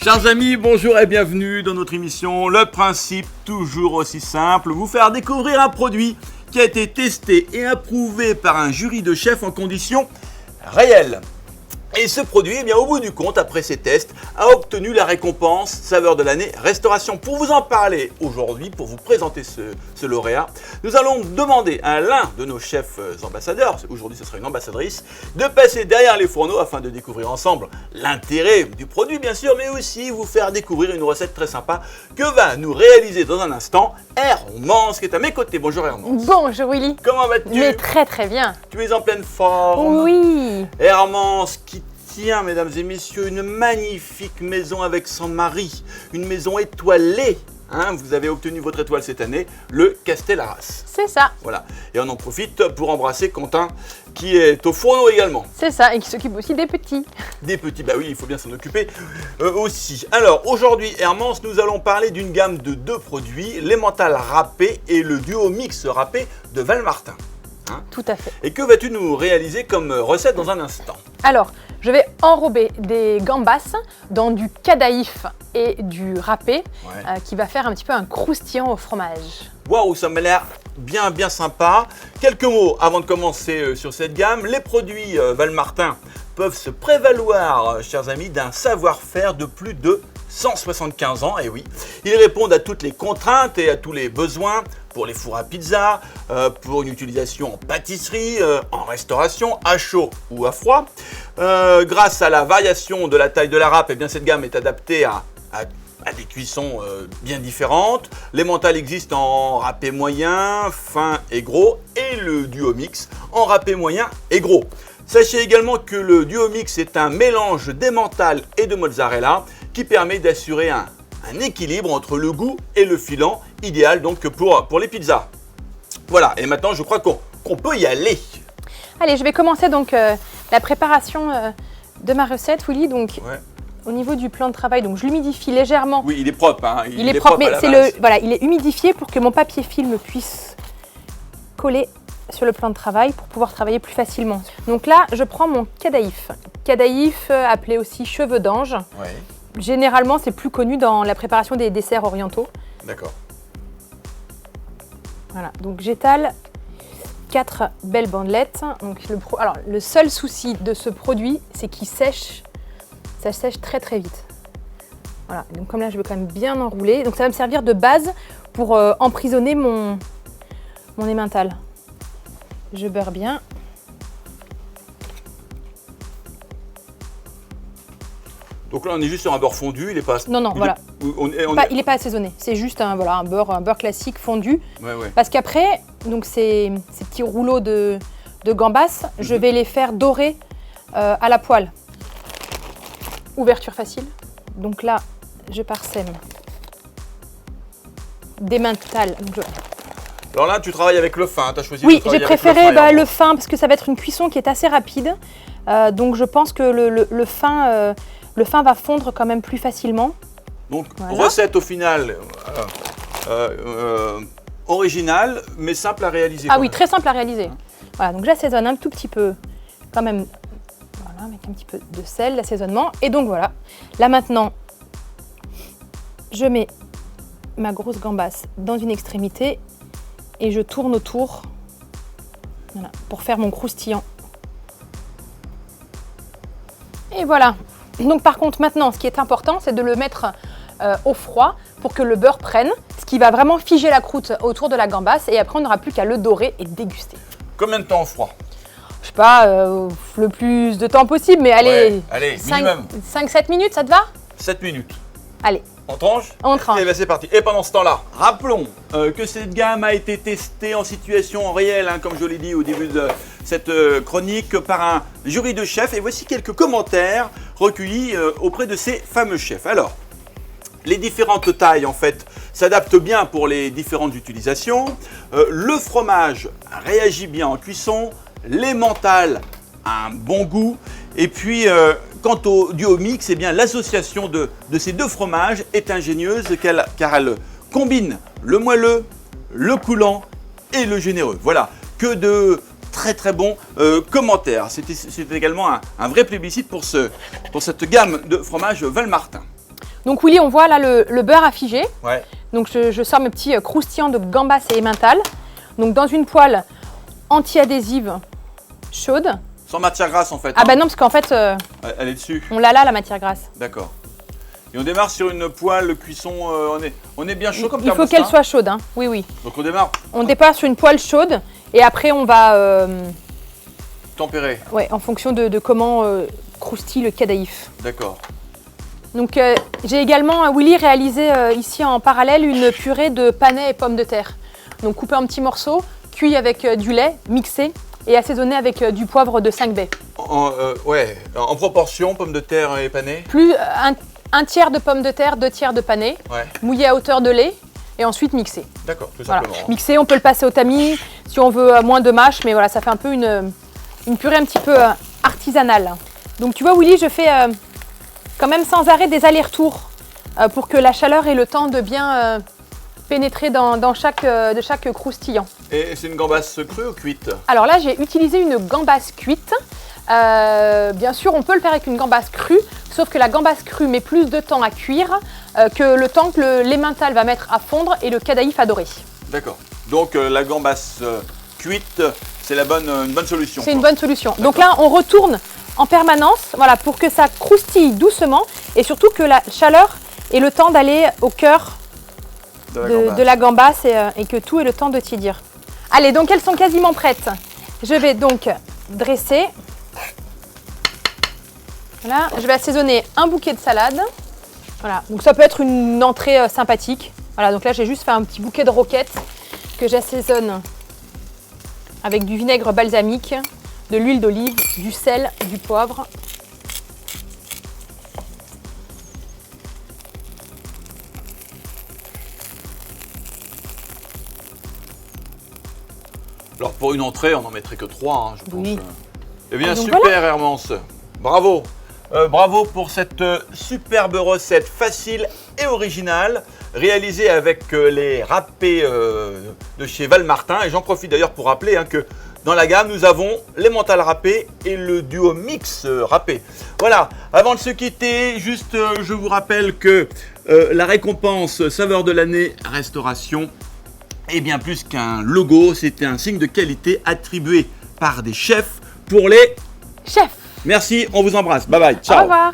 Chers amis, bonjour et bienvenue dans notre émission. Le principe, toujours aussi simple, vous faire découvrir un produit qui a été testé et approuvé par un jury de chefs en conditions réelles. Et ce produit, eh bien, au bout du compte, après ces tests, a obtenu la récompense Saveur de l'année Restauration. Pour vous en parler aujourd'hui, pour vous présenter ce lauréat, nous allons demander à l'un de nos chefs ambassadeurs, aujourd'hui ce sera une ambassadrice, de passer derrière les fourneaux afin de découvrir ensemble l'intérêt du produit bien sûr, mais aussi vous faire découvrir une recette très sympa que va nous réaliser dans un instant Hermance qui est à mes côtés. Bonjour Hermance. Bonjour Willy. Comment vas-tu? Mais très très bien. Tu es en pleine forme. Oui. Hermance qui tient, mesdames et messieurs, une magnifique maison avec son mari, une maison étoilée. Vous avez obtenu votre étoile cette année, le Castel Arras. C'est ça. Voilà. Et on en profite pour embrasser Quentin qui est au fourneau également. C'est ça, et qui s'occupe aussi des petits. Des petits, bah oui, il faut bien s'en occuper aussi. Alors aujourd'hui, Hermance, nous allons parler d'une gamme de deux produits, l'emmental râpé et le duo mix râpé de Valmartin. Tout à fait. Et que vas-tu nous réaliser comme recette dans un instant? Alors, je vais enrober des gambas dans du cadaïf et du râpé qui va faire un petit peu un croustillant au fromage. Waouh, ça m'a l'air bien sympa. Quelques mots avant de commencer sur cette gamme. Les produits Valmartin peuvent se prévaloir, chers amis, d'un savoir-faire de plus de 175 ans, et oui. Ils répondent à toutes les contraintes et à tous les besoins pour les fours à pizza, pour une utilisation en pâtisserie, en restauration, à chaud ou à froid. Grâce à la variation de la taille de la râpe, eh bien, cette gamme est adaptée à des cuissons bien différentes. L'emmental existe en râpé moyen, fin et gros, et le duo mix en râpé moyen et gros. Sachez également que le duo mix est un mélange d'emmental et de mozzarella qui permet d'assurer un équilibre entre le goût et le filant, idéal donc pour les pizzas. Voilà, et maintenant je crois qu'on peut y aller. Allez, je vais commencer donc la préparation de ma recette, Willy. Donc, au niveau du plan de travail, donc je l'humidifie légèrement. Oui, il est propre. Il est propre, mais il est humidifié pour que mon papier film puisse coller sur le plan de travail pour pouvoir travailler plus facilement. Donc là, je prends mon cadaïf. Cadaïf, appelé aussi cheveux d'ange. Ouais. Généralement, c'est plus connu dans la préparation des desserts orientaux. D'accord. Voilà, donc j'étale 4 belles bandelettes. Donc alors, le seul souci de ce produit, c'est qu'il sèche. Ça sèche très très vite. Voilà, donc comme là, je veux quand même bien enrouler. Donc ça va me servir de base pour emprisonner mon emmental. Je beurre bien. Donc là, on est juste sur un beurre fondu, il n'est pas... Non, voilà. Il n'est pas assaisonné. C'est juste un beurre classique fondu. Ouais. Parce qu'après, donc ces petits rouleaux de gambas, je vais les faire dorer à la poêle. Ouverture facile. Donc là, je parsème d'emmental. Alors là, tu travailles avec le fin, tu as choisi de travailler j'ai préféré le fin parce que ça va être une cuisson qui est assez rapide. Donc je pense que le fin va fondre quand même plus facilement. Donc recette au final originale, mais simple à réaliser. Ah oui, très simple à réaliser. Voilà, donc j'assaisonne un tout petit peu quand même, voilà, avec un petit peu de sel, l'assaisonnement. Et donc voilà, là maintenant, je mets ma grosse gambasse dans une extrémité et je tourne autour, voilà, pour faire mon croustillant. Et voilà. Donc par contre maintenant, ce qui est important, c'est de le mettre au froid pour que le beurre prenne, ce qui va vraiment figer la croûte autour de la gambasse et après on n'aura plus qu'à le dorer et déguster. Combien de temps au froid? Je sais pas, le plus de temps possible, mais allez, minimum. 5-7 minutes, ça te va? 7 minutes. Allez. On tranche? On tranche. Et bien c'est parti. Et pendant ce temps-là, rappelons que cette gamme a été testée en situation réelle, comme je l'ai dit au début de cette chronique, par un jury de chefs. Et voici quelques commentaires recueillis auprès de ces fameux chefs. Alors, les différentes tailles en fait s'adaptent bien pour les différentes utilisations. Le fromage réagit bien en cuisson. L'emmental a un bon goût. Et puis, quant au duo mix, eh bien, l'association de ces deux fromages est ingénieuse car elle combine le moelleux, le coulant et le généreux. Voilà, que de très bons commentaires. C'était également un vrai plébiscite pour cette gamme de fromages Valmartin. Donc Willy, on voit là le beurre à figer. Ouais. Donc je sors mes petits croustillants de gambas et emmental. Donc dans une poêle anti-adhésive chaude. Sans matière grasse en fait. Ah bah non, parce qu'en fait, Elle est dessus. on l'a là, la matière grasse. D'accord. Et on démarre sur une poêle cuisson, on est bien chaud comme Il faut thermostat. qu'elle soit chaude, hein. Oui, oui. Donc on démarre On départ sur une poêle chaude et après on va, tempéré. ouais, en fonction de comment croustille le cadaïf. D'accord. Donc j'ai également, Willy, réalisé ici en parallèle une purée de panais et pommes de terre. Donc coupé en petits morceaux, cuit avec du lait, mixé et assaisonné avec du poivre de 5 baies. Ouais, en proportion, pommes de terre et panais. Plus un tiers de pommes de terre, 2 tiers de panais, Ouais. mouillé à hauteur de lait et ensuite mixé. D'accord, tout Voilà. simplement. Mixé, on peut le passer au tamis si on veut moins de mâche, mais voilà, ça fait un peu une purée un petit peu artisanale. Donc tu vois, Willy, je fais quand même sans arrêt des allers-retours pour que la chaleur ait le temps de bien pénétrer de chaque croustillant. Et c'est une gambasse crue ou cuite? Alors là, j'ai utilisé une gambasse cuite. Bien sûr, on peut le faire avec une gambasse crue, sauf que la gambasse crue met plus de temps à cuire que le temps que l'emmental va mettre à fondre et le cadaïf à dorer. D'accord. Donc la gambasse cuite, c'est une bonne solution. C'est une bonne solution. Donc là, on retourne en permanence, voilà, pour que ça croustille doucement et surtout que la chaleur ait le temps d'aller au cœur de la gambasse et que tout ait le temps de tiédir. Allez, donc elles sont quasiment prêtes. Je vais donc dresser. Voilà, je vais assaisonner un bouquet de salade. Voilà, donc ça peut être une entrée sympathique. Voilà, donc là j'ai juste fait un petit bouquet de roquettes que j'assaisonne avec du vinaigre balsamique, de l'huile d'olive, du sel, du poivre. Alors pour une entrée, on n'en mettrait que 3, je pense. Oui. Eh bien, Donc super voilà. Hermance. Bravo. Bravo pour cette superbe recette facile et originale, réalisée avec les râpés de chez Valmartin. Et j'en profite d'ailleurs pour rappeler que dans la gamme, nous avons l'emmental râpé et le duo mix râpé. Voilà, avant de se quitter, juste je vous rappelle que la récompense saveur de l'année restauration est bien plus qu'un logo, c'est un signe de qualité attribué par des chefs pour les Chef, Merci, on vous embrasse. Bye bye. Ciao. au revoir.